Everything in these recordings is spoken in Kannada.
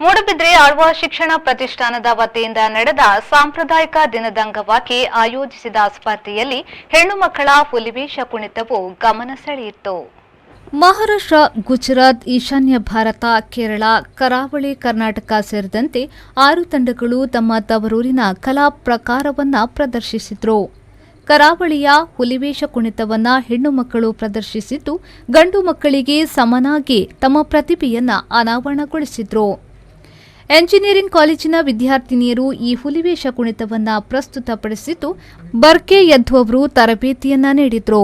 ಮೂಡುಬಿದ್ರೆ ಆಳ್ವ ಶಿಕ್ಷಣ ಪ್ರತಿಷ್ಠಾನದ ವತಿಯಿಂದ ನಡೆದ ಸಾಂಪ್ರದಾಯಿಕ ದಿನದ ಅಂಗವಾಗಿ ಆಯೋಜಿಸಿದ ಸ್ಪರ್ಧೆಯಲ್ಲಿ ಹೆಣ್ಣು ಮಕ್ಕಳ ಹುಲಿವೇಷ ಕುಣಿತವು ಗಮನ ಸೆಳೆಯಿತು. ಮಹಾರಾಷ್ಟ್ರ, ಗುಜರಾತ್, ಈಶಾನ್ಯ ಭಾರತ, ಕೇರಳ, ಕರಾವಳಿ ಕರ್ನಾಟಕ ಸೇರಿದಂತೆ 6 ತಂಡಗಳು ತಮ್ಮ ತವರೂರಿನ ಕಲಾ ಪ್ರಕಾರವನ್ನು ಪ್ರದರ್ಶಿಸಿದರು. ಕರಾವಳಿಯ ಹುಲಿವೇಷ ಕುಣಿತವನ್ನು ಹೆಣ್ಣು ಮಕ್ಕಳು ಪ್ರದರ್ಶಿಸಿದ್ದು, ಗಂಡು ಮಕ್ಕಳಿಗೆ ಸಮನಾಗಿ ತಮ್ಮ ಪ್ರತಿಭೆಯನ್ನು ಅನಾವರಣಗೊಳಿಸಿದರು. ಎಂಜಿನಿಯರಿಂಗ್ ಕಾಲೇಜಿನ ವಿದ್ಯಾರ್ಥಿನಿಯರು ಈ ಹುಲಿವೇಷ ಕುಣಿತವನ್ನು ಪ್ರಸ್ತುತಪಡಿಸಿದ್ದು, ಬರ್ಕೆ ಯದ್ದು ಅವರು ತರಬೇತಿಯನ್ನ ನೀಡಿದರು.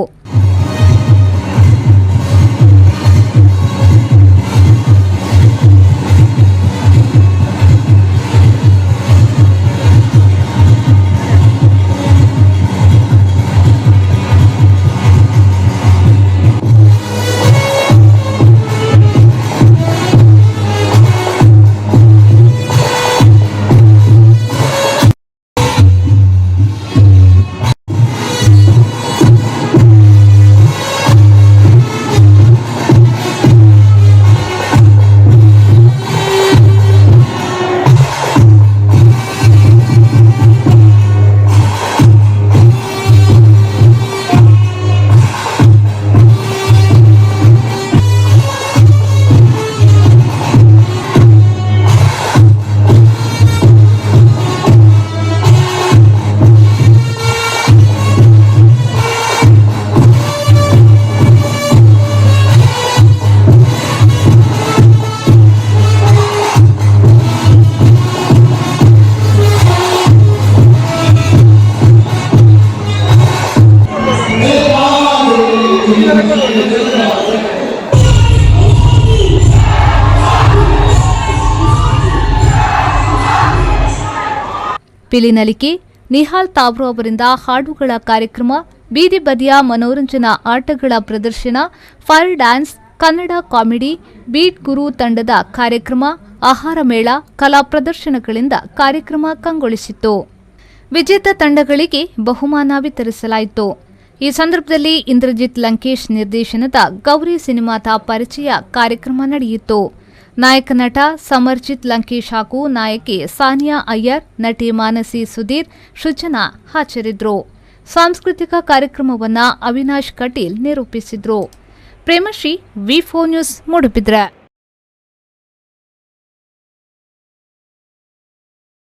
ಪಿಲಿನಲಿಕೆ, ನಿಹಾಲ್ ತಾವ್ರೋ ಅವರಿಂದ ಹಾಡುಗಳ ಕಾರ್ಯಕ್ರಮ, ಬೀದಿ ಬದಿಯ ಮನೋರಂಜನಾ ಆಟಗಳ ಪ್ರದರ್ಶನ, fire dance, Kannada comedy, beat Guru ತಂಡದ ಕಾರ್ಯಕ್ರಮ, ಆಹಾರ ಮೇಳ, ಕಲಾ ಪ್ರದರ್ಶನಗಳಿಂದ ಕಾರ್ಯಕ್ರಮ ಕಂಗೊಳಿಸಿತ್ತು. ವಿಜೇತ ತಂಡಗಳಿಗೆ ಬಹುಮಾನ ವಿತರಿಸಲಾಯಿತು. ಈ ಸಂದರ್ಭದಲ್ಲಿ ಇಂದ್ರಜಿತ್ ಲಂಕೇಶ್ ನಿರ್ದೇಶನದ ಗೌರಿ ಸಿನಿಮಾದ ಪರಿಚಯ ಕಾರ್ಯಕ್ರಮ ನಡೆಯಿತು. ನಾಯಕ ನಟ ಸಮರ್ಜಿತ್ ಲಂಕೇಶ್ ಹಾಗೂ ನಾಯಕಿ ಸಾನಿಯಾ ಅಯ್ಯರ್, ನಟಿ ಮಾನಸಿ ಸುಧೀರ್, ಸೃಜನಾ ಹಾಜರಿದ್ದರು. ಸಾಂಸ್ಕೃತಿಕ ಕಾರ್ಯಕ್ರಮವನ್ನು ಅವಿನಾಶ್ ಕಟೀಲ್ ನಿರೂಪಿಸಿದರು. ಪ್ರೇಮಶ್ರೀ, ವಿ4 ನ್ಯೂಸ್, ಮೂಡುಬಿದ್ರೆ.